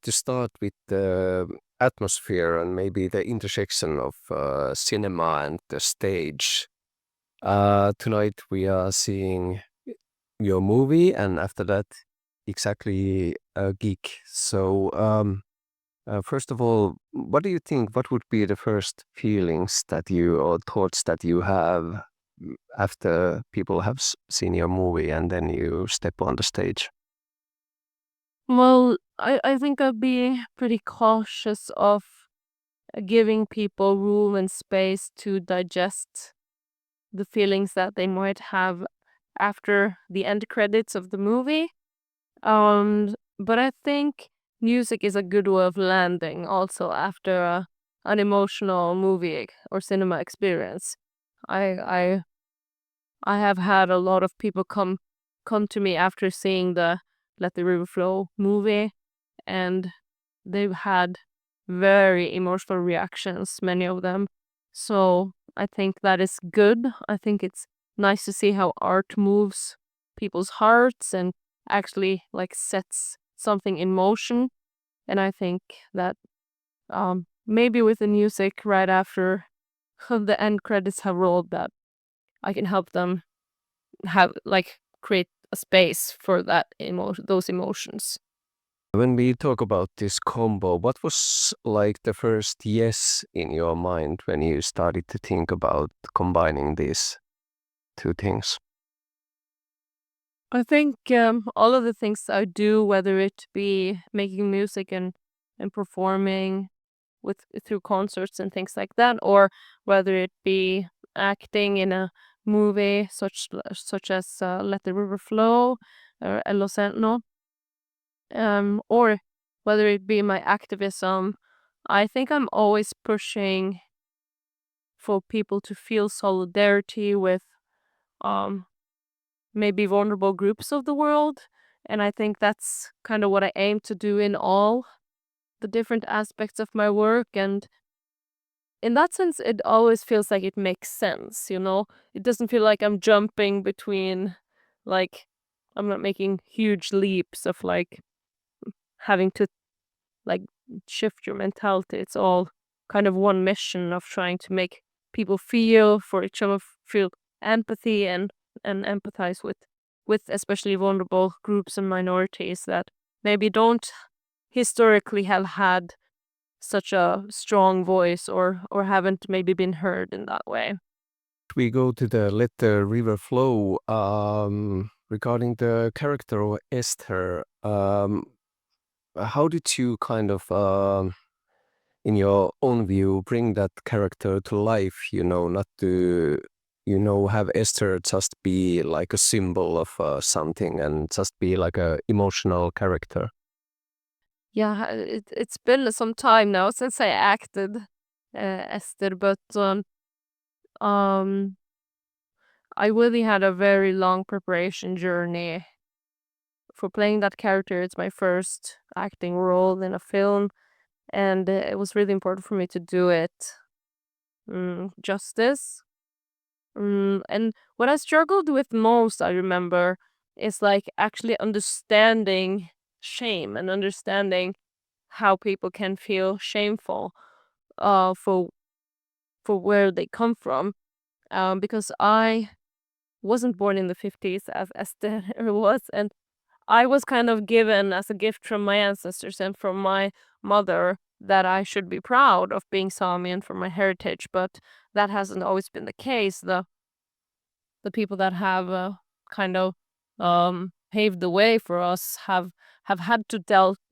to start with the atmosphere and maybe the intersection of cinema and the stage. Tonight we are seeing your movie, and after that, exactly a gig. So, first of all, what do you think? What would be the first feelings that you or thoughts that you have after people have seen your movie and then you step on the stage? Well, I think I'd be pretty cautious of giving people room and space to digest the feelings that they might have after the end credits of the movie. But I think music is a good way of landing also after an emotional movie or cinema experience. I I have had a lot of people come to me after seeing the Let the River Flow movie, and they've had very emotional reactions, many of them. So I think that is good. I think it's nice to see how art moves people's hearts and actually like sets something in motion. And I think that maybe with the music right after the end credits have rolled, that I can help them have like create a space for those emotions. When we talk about this combo, what was like the first yes in your mind when you started to think about combining these two things? I think all of the things I do, whether it be making music and performing through concerts and things like that, or whether it be acting in a movie such as Let the River Flow or El Océano, or whether it be my activism, I think I'm always pushing for people to feel solidarity with um, maybe vulnerable groups of the world. And I think that's kind of what I aim to do in all the different aspects of my work. And in that sense, it always feels like it makes sense, you know? It doesn't feel like I'm jumping between, like, I'm not making huge leaps of like having to like shift your mentality. It's all kind of one mission of trying to make people feel for each other, feel empathy and empathize with especially vulnerable groups and minorities that maybe don't historically have had such a strong voice or haven't maybe been heard in that way. We go to the Let the River Flow. Regarding the character of Esther, how did you kind of, in your own view, bring that character to life? Not to, have Esther just be like a symbol of something and just be like a emotional character. Yeah, it's been some time now since I acted Esther, but um I really had a very long preparation journey for playing that character. It's my first acting role in a film, and it was really important for me to do it justice. And what I struggled with most, I remember, is like actually understanding shame and understanding how people can feel shameful for where they come from. Because I wasn't born in the 50s as Esther was, and I was kind of given as a gift from my ancestors and from my mother that I should be proud of being Sami and from my heritage, but that hasn't always been the case. The people that have kind of paved the way for us have had to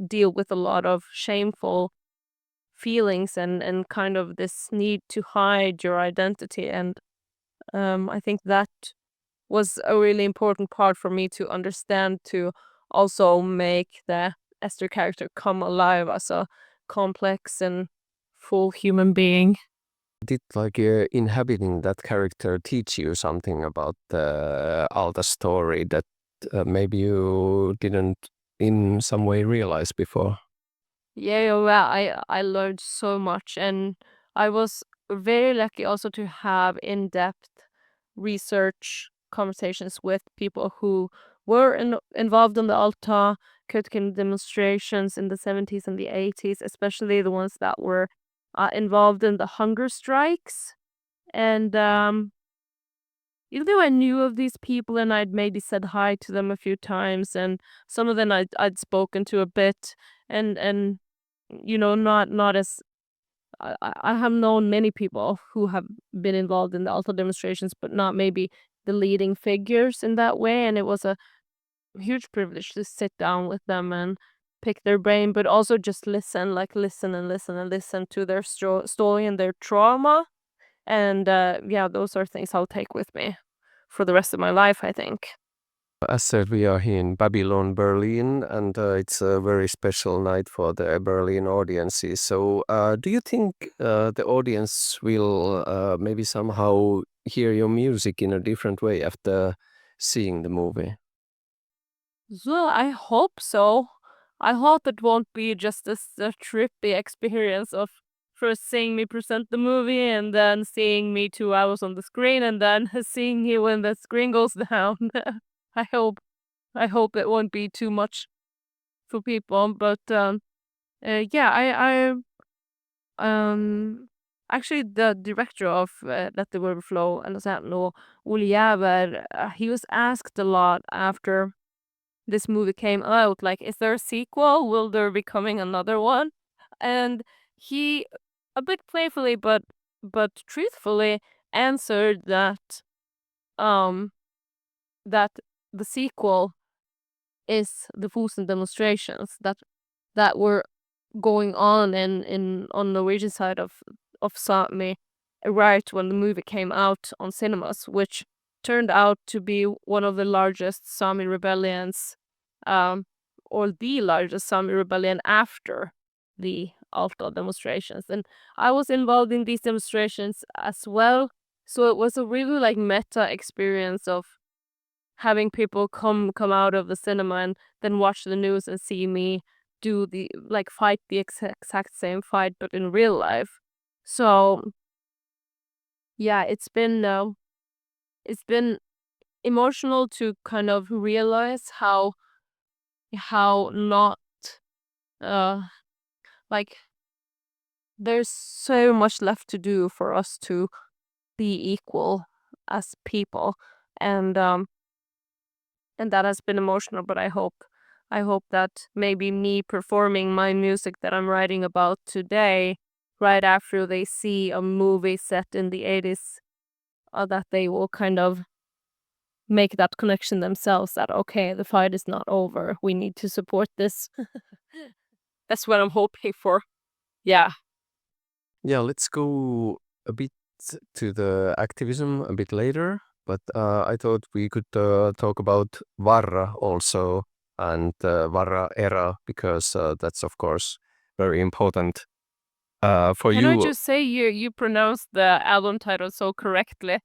deal with a lot of shameful feelings and kind of this need to hide your identity. And I think that was a really important part for me to understand, to also make the Esther character come alive as a complex and full human being. Did like inhabiting that character teach you something about the Alta story that maybe you didn't in some way realize before? Yeah, well, I learned so much, and I was very lucky also to have in-depth research conversations with people who were involved in the Alta Kutkin demonstrations in the 70s and the 80s, especially the ones that were involved in the hunger strikes. And even though I knew of these people and I'd maybe said hi to them a few times, and some of them I'd spoken to a bit, and not as I have known many people who have been involved in the Alta demonstrations, but not maybe the leading figures in that way. And it was a huge privilege to sit down with them and pick their brain, but also just listen, like listen and listen and listen to their story and their trauma. And yeah, those are things I'll take with me for the rest of my life, I think. As said, we are here in Babylon, Berlin, and it's a very special night for the Berlin audiences. So, do you think the audience will maybe somehow hear your music in a different way after seeing the movie? Well, I hope so. I hope it won't be just this trippy experience of first seeing me present the movie and then seeing me 2 hours on the screen and then seeing you when the screen goes down. I hope I hope it won't be too much for people, but yeah, actually the director of Let the River Flow, eller så här, Ole Jäver, he was asked a lot after this movie came out, like, is there a sequel? Will there be coming another one? And he, a bit playfully but truthfully, answered um that the sequel is the Fosen demonstrations that were going on on Norwegian side of Sami right when the movie came out on cinemas, which turned out to be one of the largest Sami rebellions, um, or the largest Sami rebellion after the Alta demonstrations. And I was involved in these demonstrations as well, so it was a really like meta experience of having people come out of the cinema and then watch the news and see me do the like fight the exact same fight but in real life. So yeah, it's been emotional to kind of realize how not uh like there's so much left to do for us to be equal as people. And that has been emotional, but I hope that maybe me performing my music that I'm writing about today, right after they see a movie set in the 80s, that they will kind of make that connection themselves, that okay, the fight is not over, we need to support this. That's what I'm hoping for. Yeah. Yeah, let's go a bit to the activism a bit later, but I thought we could talk about Varra also and Varra era because that's of course very important for Can I you. just say you pronounced the album title so correctly?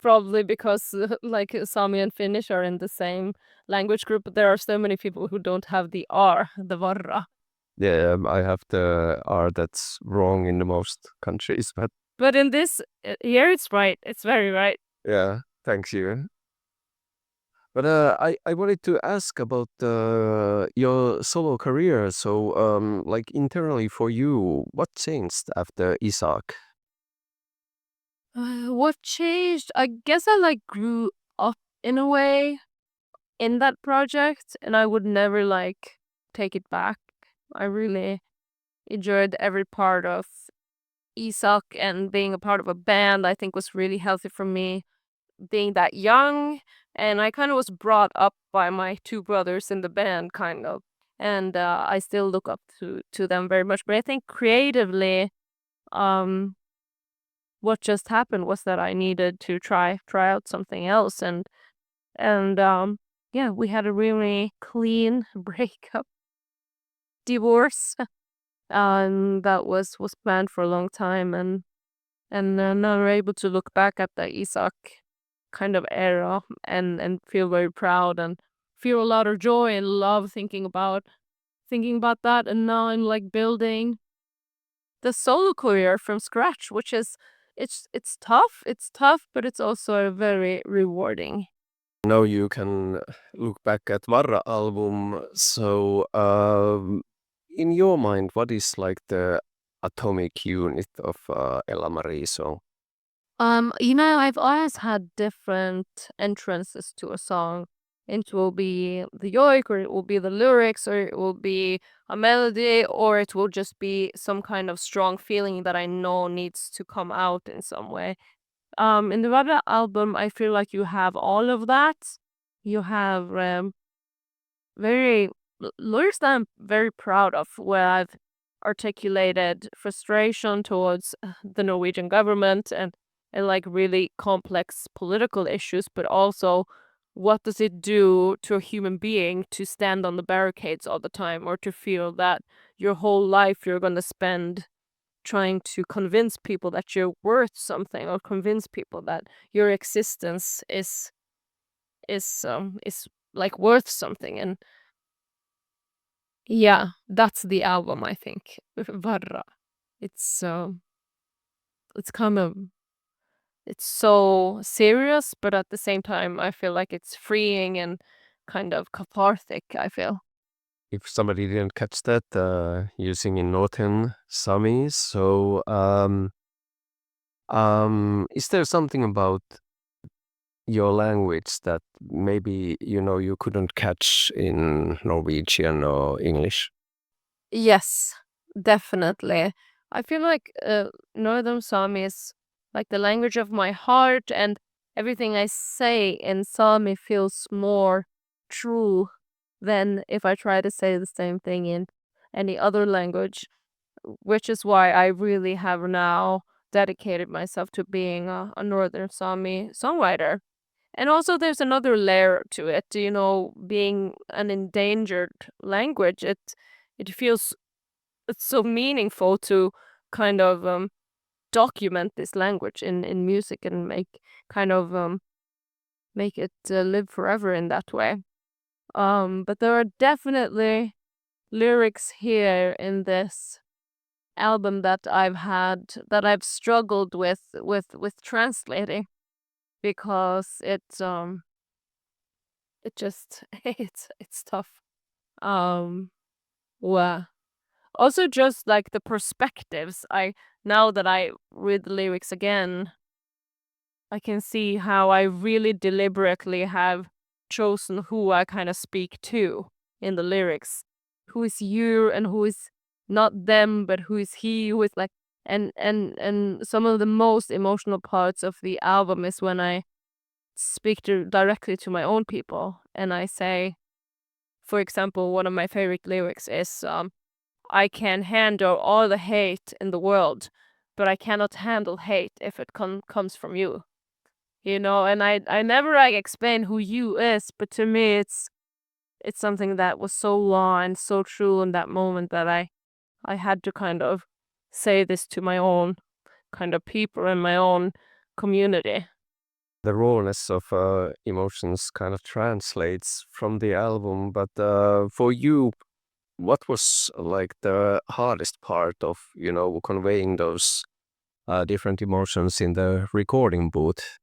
Probably because like Sami and Finnish are in the same language group, but there are so many people who don't have the R, the varra. Yeah, I have the R that's wrong in the most countries, but But in this here, it's right. It's very right. yeah, thanks you. But I wanted to ask about your solo career. So, like internally for you, what changed after Isaac? What changed? I guess I like grew up in a way in that project, and I would never like take it back. I really enjoyed every part of Isak, and being a part of a band I think was really healthy for me, being that young. And I kind of was brought up by my two brothers in the band, kind of, and I still look up to them very much. But I think creatively, um what just happened was that I needed to try out something else. And yeah, we had a really clean breakup, divorce, that was planned for a long time. And now we're able to look back at the Isak kind of era and feel very proud and feel a lot of joy and love thinking about that. And now I'm like building the solo career from scratch, which is it's tough, but it's also very rewarding. Now you can look back at Varra album. So, in your mind, what is like the atomic unit of Ella Marie song? I've always had different entrances to a song. It will be the yoik, or it will be the lyrics, or it will be a melody, or it will just be some kind of strong feeling that I know needs to come out in some way. In the Vuorela album, I feel like you have all of that. You have very lyrics that I'm very proud of, where I've articulated frustration towards the Norwegian government and like really complex political issues, but also what does it do to a human being to stand on the barricades all the time, or to feel that your whole life you're going to spend trying to convince people that you're worth something, or convince people that your existence is like worth something. And yeah, that's the album, I think. Varra. It's it's kind of it's so serious, but at the same time I feel like it's freeing and kind of cathartic, I feel. If somebody didn't catch that, using in Northern Sami. So, is there something about your language that maybe you couldn't catch in Norwegian or English? Yes, definitely. I feel like Northern Sami is like the language of my heart, and everything I say in Sami feels more true than if I try to say the same thing in any other language, which is why I really have now dedicated myself to being a Northern Sami songwriter. And also, there's another layer to it, being an endangered language. It feels it's so meaningful to kind of document this language in music and kind of make it live forever in that way. But there are definitely lyrics here in this album that I've struggled with translating, because it just it's tough. Um, well, also just like the perspectives. Now that I read the lyrics again, I can see how I really deliberately have chosen who I kind of speak to in the lyrics. Who is you and who is not them, but who is he, who is like, and some of the most emotional parts of the album is when I speak directly to my own people, and I say, for example, one of my favorite lyrics is I can handle all the hate in the world, but I cannot handle hate if it comes from you. And I never like explain who you is, but to me it's something that was so raw and so true in that moment that I had to kind of say this to my own kind of people in my own community. The rawness of emotions kind of translates from the album, but for you, what was like the hardest part of conveying those different emotions in the recording booth?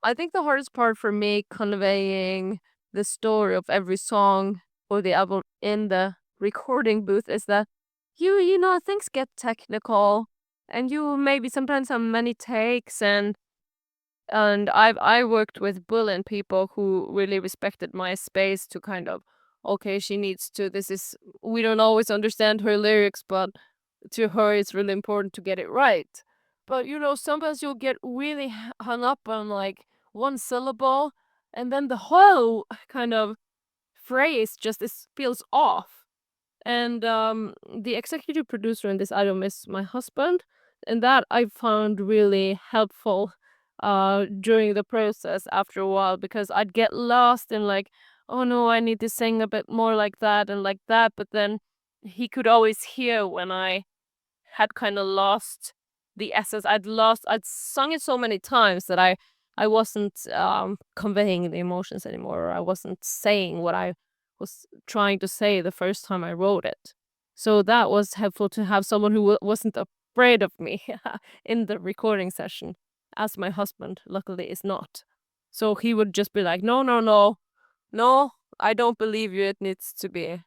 I think the hardest part for me conveying the story of every song or the album in the recording booth is that you know things get technical, and you maybe sometimes have many takes, and I worked with bullying people who really respected my space to kind of, okay, she needs to, this is, we don't always understand her lyrics, but to her it's really important to get it right. But sometimes you'll get really hung up on like one syllable, and then the whole kind of phrase just feels off. And the executive producer in this album is my husband, and that I found really helpful during the process after a while, because I'd get lost in like, oh no, I need to sing a bit more like that and like that, but then he could always hear when I had kind of lost the essence. I'd sung it so many times that I wasn't conveying the emotions anymore, or I wasn't saying what I was trying to say the first time I wrote it. So that was helpful to have someone who wasn't afraid of me in the recording session, as my husband luckily is not. So he would just be like, no, no, no, no, I don't believe you. It needs to be,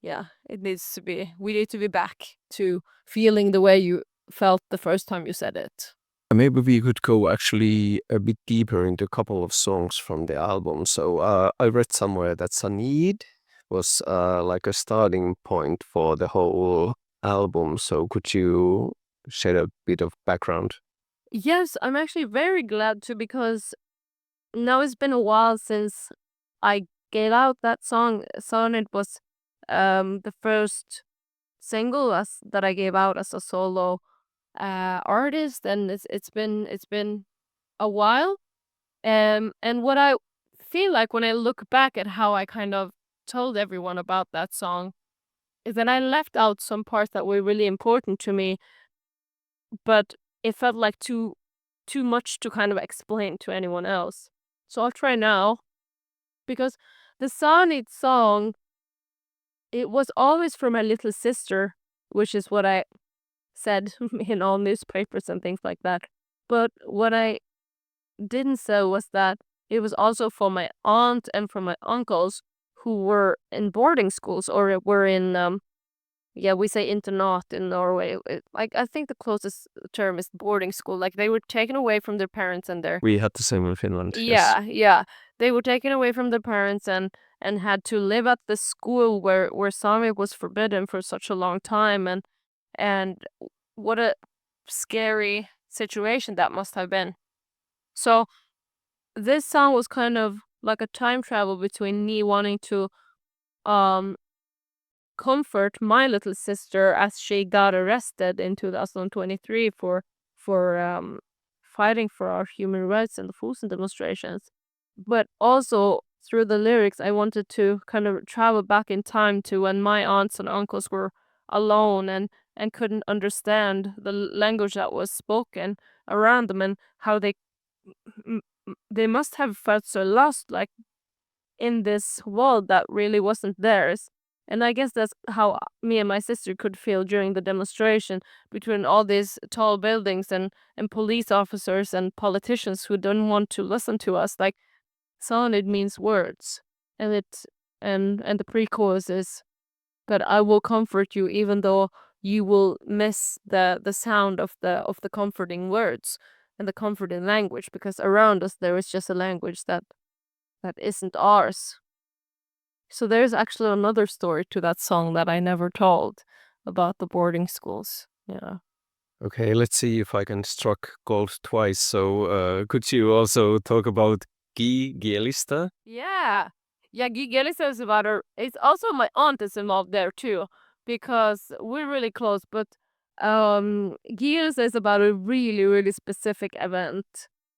it needs to be, we need to be back to feeling the way you felt the first time you said it. Maybe we could go actually a bit deeper into a couple of songs from the album. So I read somewhere that Sanid was like a starting point for the whole album. So could you shed a bit of background? Yes, I'm actually very glad to, because now it's been a while since I gave out that song. It was the first single that I gave out as a solo artist, and it's been a while. And what I feel like when I look back at how I kind of told everyone about that song is that I left out some parts that were really important to me, but it felt like too much to kind of explain to anyone else. So I'll try now, because the Sonnet song, it was always for my little sister, which is what I said in all newspapers and things like that. But what I didn't say was that it was also for my aunt and for my uncles who were in boarding schools or were in we say internat in Norway. I think the closest term is boarding school. Like, they were taken away from their parents and their We had the same in Finland, yes. yeah. They were taken away from their parents and had to live at the school where Sami was forbidden for such a long time, and what a scary situation that must have been. So this song was kind of like a time travel between me wanting to um comfort my little sister as she got arrested in 2023 for fighting for our human rights in the Fusen demonstrations. But also through the lyrics, I wanted to kind of travel back in time to when my aunts and uncles were alone and couldn't understand the language that was spoken around them, and how they must have felt so lost, like, in this world that really wasn't theirs. And I guess that's how me and my sister could feel during the demonstration, between all these tall buildings and police officers and politicians who don't want to listen to us. Like, sonnet means words. And the pre-chorus is that I will comfort you even though you will miss the sound of the comforting words and the comforting language, because around us there is just a language that isn't ours. So there's actually another story to that song that I never told about the boarding schools. Yeah. Okay, let's see if I can struck gold twice. So could you also talk about Gielista? Yeah. Yeah, Gigelisa is about her. It's also my aunt is involved there too, because we're really close. But Gielisa is about a really, really specific event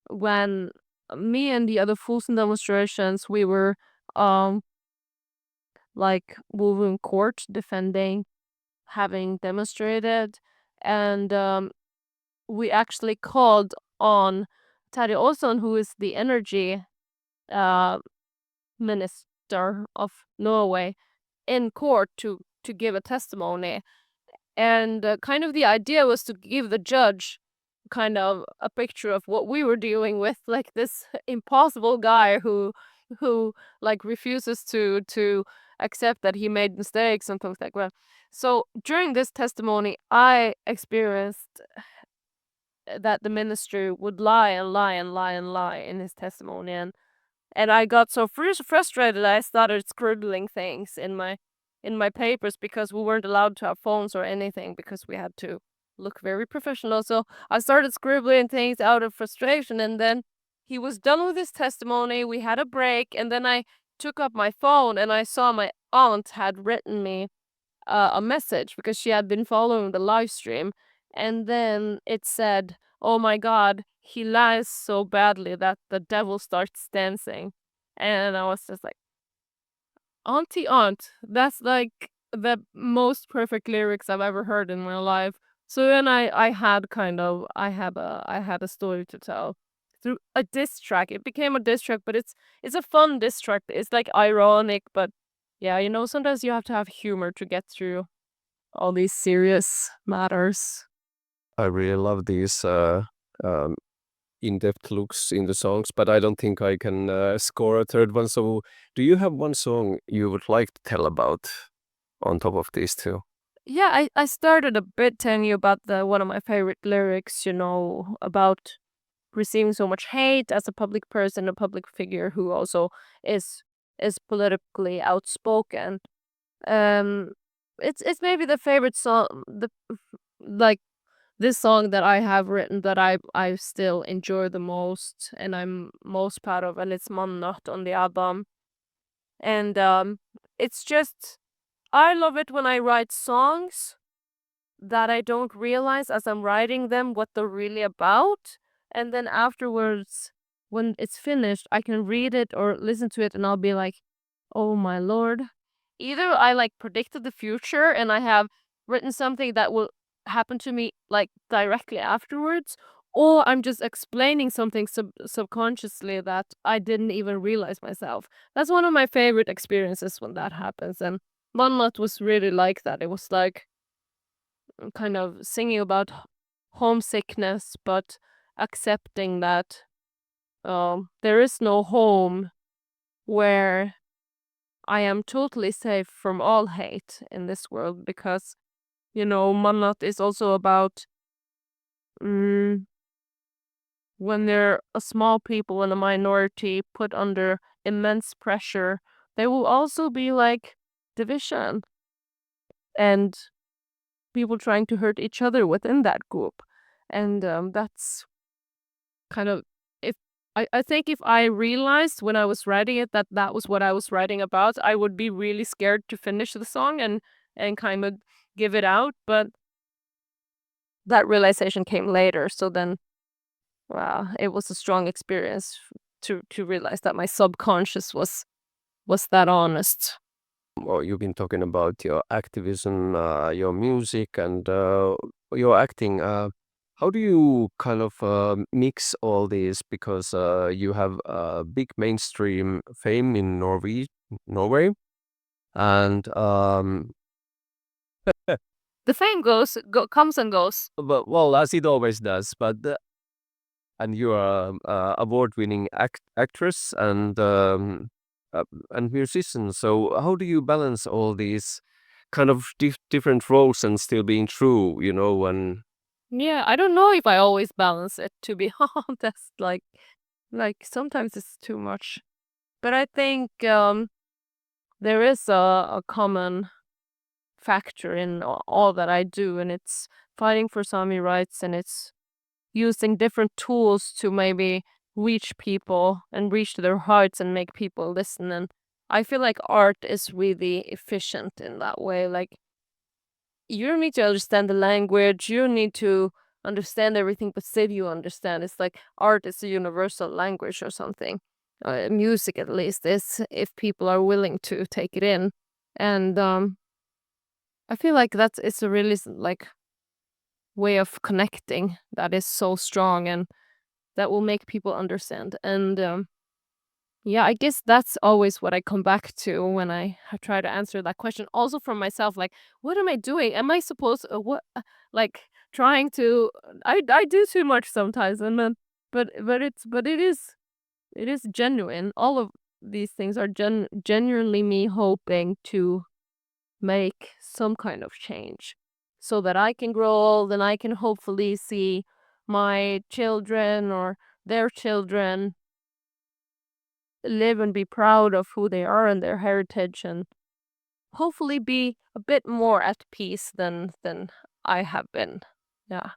when me and the other Fusen demonstrations, we were um like we were in court defending having demonstrated, and we actually called on Terje Olsson, who is the energy uh, minister of Norway, in court to give a testimony. And kind of the idea was to give the judge kind of a picture of what we were dealing with, like this impossible guy who like refuses to accept that he made mistakes and things like that. So during this testimony, I experienced that the minister would lie and lie and lie and lie in his testimony, and I got so frustrated I started scribbling things in my papers, because we weren't allowed to have phones or anything because we had to look very professional. So I started scribbling things out of frustration, and then he was done with his testimony. We had a break, and then I took up my phone and I saw my aunt had written me a message because she had been following the live stream, and then it said, "Oh my God, he lies so badly that the devil starts dancing," and I was just like, "Auntie Aunt, that's like the most perfect lyrics I've ever heard in my life." So then I had kind of I had a story to tell through a diss track. It became a diss track, but it's a fun diss track. It's like ironic, but yeah, sometimes you have to have humor to get through all these serious matters. I really love these in-depth looks in the songs, but I don't think I can score a third one. So, do you have one song you would like to tell about on top of these two? Yeah, I started a bit telling you about one of my favorite lyrics, about receiving so much hate as a public person, a public figure who also is is politically outspoken. Um, it's maybe the favorite song, like this song that I have written that I still enjoy the most and I'm most proud of, and it's Mannat on the album. And it's just I love it when I write songs that I don't realize as I'm writing them what they're really about. And then afterwards, when it's finished, I can read it or listen to it and I'll be like, oh my lord. Either I like predicted the future and I have written something that will happen to me like directly afterwards, or I'm just explaining something subconsciously that I didn't even realize myself. That's one of my favorite experiences when that happens. And Monmouth was really like that. It was like kind of singing about homesickness, but accepting that there is no home where I am totally safe from all hate in this world because, Mannat is also about mm, when they're a small people and a minority put under immense pressure, there will also be like division and people trying to hurt each other within that group. And that's kind of if I think if I realized when I was writing it that that was what I was writing about, I would be really scared to finish the song and kind of give it out. But that realization came later. So then, wow, it was a strong experience to realize that my subconscious was that honest. Well, you've been talking about your activism, your music, and your acting. How do you kind of mix all these? Because you have big mainstream fame in Norway, and The fame comes and goes. but well, as it always does. But and you are award-winning actress and musician. So how do you balance all these kind of different roles and still being true? And Yeah, I don't know if I always balance it, to be honest. Like sometimes it's too much. But I think there is a common factor in all that I do, and it's fighting for Sami rights, and it's using different tools to maybe reach people and reach their hearts and make people listen. And I feel like art is really efficient in that way. Like, you don't need to understand the language, you don't need to understand everything, but still you understand. It's like art is a universal language or something. Music, at least, is if people are willing to take it in. And I feel like it's a really like way of connecting that is so strong and that will make people understand. And yeah, I guess that's always what I come back to when I try to answer that question. Also from myself, like, what am I doing? Am I supposed what like trying to? I do too much sometimes, and then but it is genuine. All of these things are genuinely me hoping to make some kind of change, so that I can grow old and I can hopefully see my children or their children live and be proud of who they are and their heritage, and hopefully be a bit more at peace than I have been. Yeah.